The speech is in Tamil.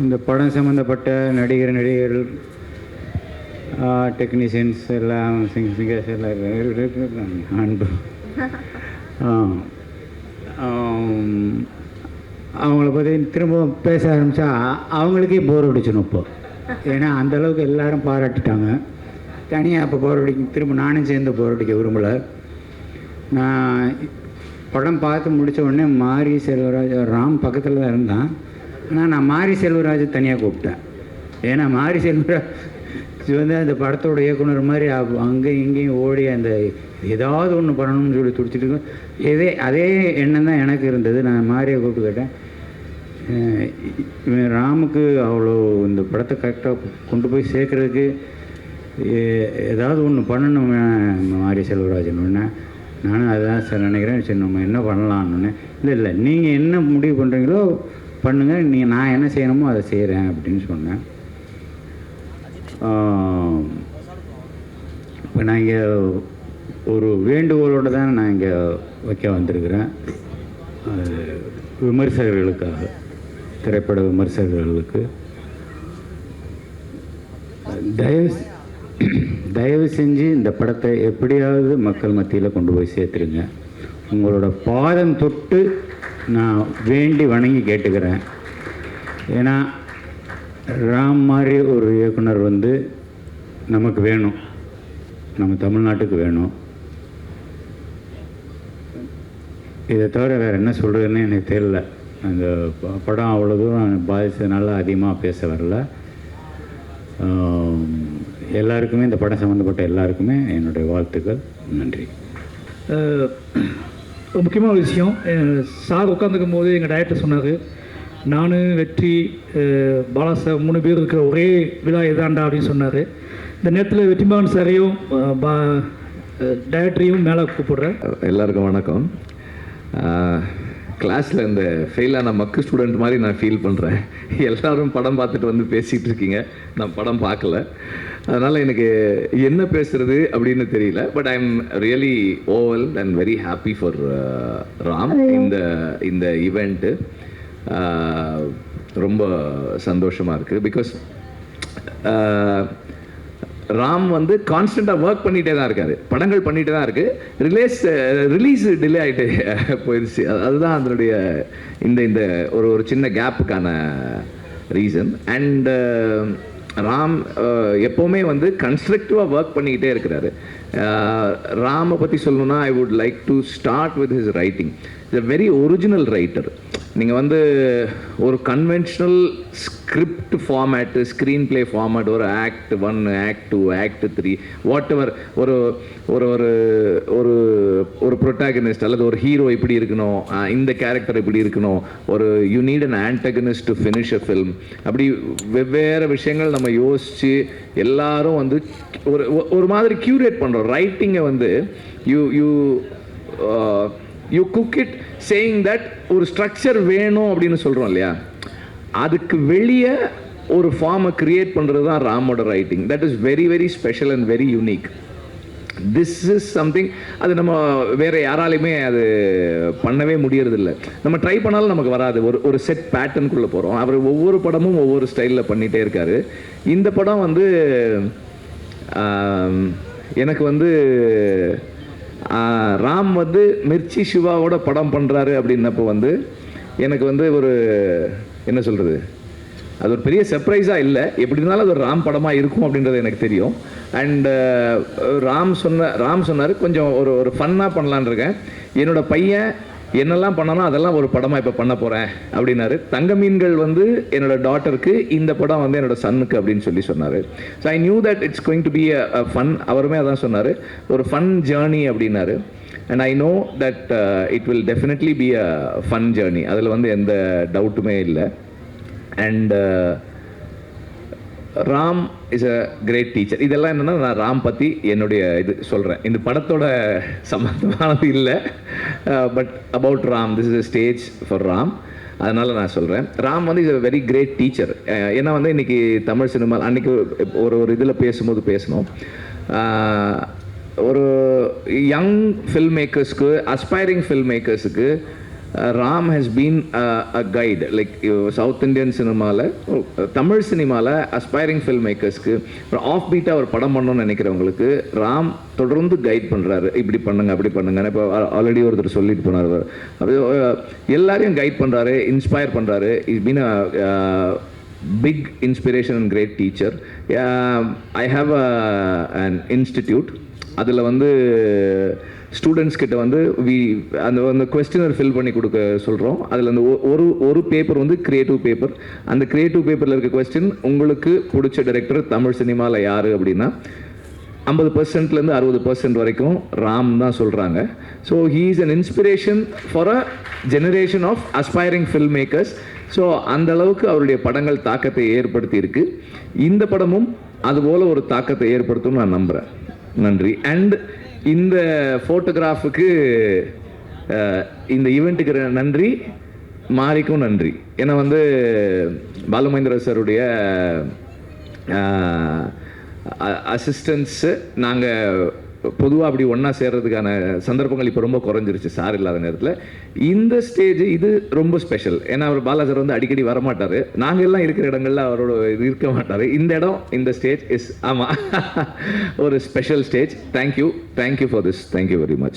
இந்த படம் சம்மந்தப்பட்ட நடிகர்கள் டெக்னீஷியன்ஸ் எல்லாம் சிங்கர்ஸ் எல்லாம் அன்பு அவங்கள பற்றி திரும்ப பேச ஆரம்பித்தா அவங்களுக்கே போர் அடிச்சிடும் இப்போ. ஏன்னா அந்தளவுக்கு எல்லோரும் பாராட்டிட்டாங்க. தனியாக இப்போ போர் அடிக்க திரும்ப நானும் சேர்ந்து போர் அடிக்க விரும்பலை. நான் படம் பார்த்து முடித்த உடனே மாரி செல்வராஜ் ராம் பக்கத்தில் தான் இருந்தான். ஆனால் நான் மாரி செல்வராஜ் தனியாக கூப்பிட்டேன். ஏன்னா மாரி செல்வராஜ் வந்து அந்த படத்தோட இயக்குனர் மாதிரி அங்கேயும் இங்கேயும் ஓடி அந்த ஏதாவது ஒன்று பண்ணணும்னு சொல்லி துடிச்சிட்டு இருக்கோம். அதே எண்ணம் தான் எனக்கு இருந்தது. நான் மாரியை கூப்பிட்டு கேட்டேன், இவன் ராமுக்கு அவ்வளோ இந்த படத்தை கரெக்டாக கொண்டு போய் சேர்க்குறதுக்கு ஏதாவது ஒன்று பண்ணணும் மாரி செல்வராஜன். ஒன்று நானும் அதுதான் சார் நினைக்கிறேன். சரி நம்ம என்ன பண்ணலான்னு. இல்லை நீங்கள் என்ன முடிவு பண்ணுறீங்களோ பண்ணுங்கள், நான் என்ன செய்யணுமோ அதை செய்கிறேன் அப்படின்னு சொன்னேன். இப்போ நான் இங்கே ஒரு வேண்டுகோளோடு தான் நான் இங்கே வைக்க வந்திருக்கிறேன். விமர்சகர்களுக்காக, திரைப்பட விமர்சகர்களுக்கு தயவு செஞ்சு இந்த படத்தை எப்படியாவது மக்கள் மத்தியில் கொண்டு போய் சேர்த்துருங்க. உங்களோட பாதம் தொட்டு நான் வேண்டி வணங்கி கேட்டுக்கிறேன். ஏன்னா ராம் மாதிரி ஒரு இயக்குனர் வந்து நமக்கு வேணும், நம்ம தமிழ்நாட்டுக்கு வேணும். இதை தவிர வேறு என்ன சொல்கிறதுன்னு எனக்கு தெரியல. அந்த படம் அவ்வளோ தூரம் பாதித்ததுனால அதிகமாக பேச வரல. எல்லாருக்குமே, இந்த படம் சம்மந்தப்பட்ட எல்லாருக்குமே என்னுடைய வாழ்த்துக்கள். நன்றி. முக்கியமான ஒரு விஷயம், சார் உட்காந்துக்கும் போது எங்கள் டைரக்டர் சொன்னார், நான் வெற்றி பாலா சார் 3 பேர் இருக்கிற ஒரே விழா எதாண்டா அப்படின்னு சொன்னார். இந்த நேரத்தில் வெற்றிமாறன் சாரையும் டைரக்டரையும் மேலே கூப்பிடுறேன். எல்லாருக்கும் வணக்கம். கிளாஸில் இந்த ஃபெயிலான மக்கு ஸ்டூடெண்ட் மாதிரி நான் ஃபீல் பண்ணுறேன். எல்லோரும் படம் பார்த்துட்டு வந்து பேசிகிட்டு இருக்கீங்க, நான் படம் பார்க்கல. அதனால் எனக்கு என்ன பேசுகிறது அப்படின்னு தெரியல. But I am really overwhelmed and very happy for Ram. இந்த ஈவெண்ட்டு ரொம்ப சந்தோஷமாக இருக்குது. பிகாஸ் ராம் வந்து கான்ஸ்டண்ட்டாக ஒர்க் பண்ணிகிட்டே தான் இருக்காரு, படங்கள் பண்ணிகிட்டே தான் இருக்குது. ரிலீஸ் டிலே ஆகிட்டு போயிடுச்சு. அதுதான் அதனுடைய இந்த ஒரு சின்ன கேப்புக்கான ரீசன். அண்ட் ராம் எப்போவுமே வந்து கன்ஸ்ட்ரக்டிவாக ஒர்க் பண்ணிக்கிட்டே இருக்கிறாரு. ராமை பற்றி சொல்லணுன்னா I would like to start with his writing. Is a very original writer. நீங்கள் வந்து ஒரு conventional script format, screen play format, ஒரு act 1, act 2, act 3, what ever, ஒரு ஒரு ஒரு ஒரு ப்ரொட்டாகனிஸ்ட் அல்லது ஒரு ஹீரோ இப்படி இருக்கணும், இந்த கேரக்டர் இப்படி இருக்கணும், ஒரு you need an antagonist to finish a film, அப்படி வெவ்வேறு விஷயங்கள் நம்ம யோசித்து எல்லாரும் வந்து ஒரு மாதிரி க்யூரேட் பண்ணுறோம். ரைட்டிங்கை வந்து you cook it saying that ஒரு ஸ்ட்ரக்சர் வேணும் அப்படின்னு சொல்கிறோம் இல்லையா, அதுக்கு வெளியே ஒரு ஃபார்மை க்ரியேட் பண்ணுறது தான் ராமோட writing. That is very very special and very unique. This is something அது நம்ம வேறு யாராலையுமே அது பண்ணவே முடியறதில்ல. நம்ம ட்ரை பண்ணாலும் நமக்கு வராது. ஒரு செட் பேட்டர்னுக்குள்ளே போகிறோம். அவர் ஒவ்வொரு படமும் ஒவ்வொரு ஸ்டைலில் பண்ணிகிட்டே இருக்கார். இந்த படம் வந்து எனக்கு வந்து ராம் வந்து மிர்ச்சி சிவாவோட படம் பண்ணுறாரு அப்படின்னப்போ வந்து எனக்கு வந்து ஒரு என்ன சொல்கிறது, அது ஒரு பெரிய சர்ப்ரைஸாக இல்லை. எப்படி இருந்தாலும் அது ஒரு ராம் படமாக இருக்கும் அப்படின்றது எனக்கு தெரியும். அண்டு ராம் சொன்னார் கொஞ்சம் ஒரு ஃபன்னாக பண்ணலான் இருக்கேன், என்னோட பையன் என்னெல்லாம் பண்ணானோ அதெல்லாம் ஒரு படமாக இப்போ பண்ண போகிறேன் அப்படின்னாரு. தங்க மீன்கள் வந்து என்னோட டாட்டருக்கு, இந்த படம் வந்து என்னோட சன்னுக்கு அப்படின்னு சொன்னார். So I knew that it's going to be a fun. அவருமே அதான் சொன்னார், ஒரு ஃபன் ஜேர்னி அப்படின்னாரு. And I know that it will definitely be a fun journey, அதில் வந்து எந்த டவுட்டுமே இல்லை. And Ram is a great teacher. இதெல்லாம் என்னென்னா நான் ராம் பற்றி என்னுடைய இது சொல்கிறேன். இந்த படத்தோட சம்மந்தமானது இல்லை, but about Ram. This is a stage for Ram. அதனால் நான் சொல்கிறேன், ராம் வந்து is a very great teacher. ஏன்னா வந்து இன்றைக்கி தமிழ் சினிமா அன்றைக்கி ஒரு இதில் பேசும்போது பேசணும், ஒரு யங் ஃபில்ம் மேக்கர்ஸ்க்கு, அஸ்பைரிங் ஃபில்ம் மேக்கர்ஸுக்கு Ram has been a guide like south Indian சினிமாவில் தமிழ் சினிமாவில் அஸ்பைரிங் ஃபில்ம் மேக்கர்ஸ்க்கு ஒரு ஆஃப் பீட்டாக ஒரு படம் பண்ணணும்னு நினைக்கிறவங்களுக்கு ராம் தொடர்ந்து கைட் பண்ணுறாரு, இப்படி பண்ணுங்க அப்படி பண்ணுங்க. இப்போ ஆல்ரெடி ஒருத்தர் சொல்லிட்டு போனார், எல்லாரையும் கைட் பண்ணுறாரு, இன்ஸ்பயர் பண்ணுறாரு. Is been a big inspiration and great teacher. I have an institute. அதில் வந்து ஸ்டூடெண்ட்ஸ் கிட்ட வந்து அந்த கொஸ்டினர் ஃபில் பண்ணி கொடுக்க சொல்கிறோம். அதில் அந்த ஒரு பேப்பர் வந்து கிரியேட்டிவ் பேப்பர். அந்த கிரியேட்டிவ் பேப்பரில் இருக்க கொஸ்டின், உங்களுக்கு பிடிச்ச டைரக்டர் தமிழ் சினிமாவில் யார் அப்படின்னா 50%லேருந்து 60% வரைக்கும் ராம் தான் சொல்கிறாங்க. So he is an inspiration for a generation of aspiring film makers. So அந்த அளவுக்கு அவருடைய படங்கள் தாக்கத்தை ஏற்படுத்தி இருக்கு. இந்த படமும் அதுபோல் ஒரு தாக்கத்தை ஏற்படுத்தும் நான் நம்புகிறேன். நன்றி. அண்ட் இந்த ஃபோட்டோகிராஃபுக்கு இந்த ஈவெண்ட்டுக்கு நன்றி, மாரிக்கும் நன்றி. ஏன்னா வந்து பாலுமகேந்திர சாருடைய அசிஸ்டன்ஸு நாங்கள் பொதுவாக அப்படி ஒன்றா சேர்றதுக்கான சந்தர்ப்பங்கள் இப்போ ரொம்ப குறைஞ்சிருச்சு சார் இல்லாத நேரத்தில். இந்த ஸ்டேஜ் இது ரொம்ப ஸ்பெஷல். ஏன்னா அவர் பாலா சார் வந்து அடிக்கடி வரமாட்டார், நாங்கள் எல்லாம் இருக்கிற இடங்கள்ல அவரோட இது இருக்க மாட்டார். இந்த இடம், இந்த ஸ்டேஜ் இஸ் ஆமாம் ஒரு special stage. Thank you for this. Thank you very much.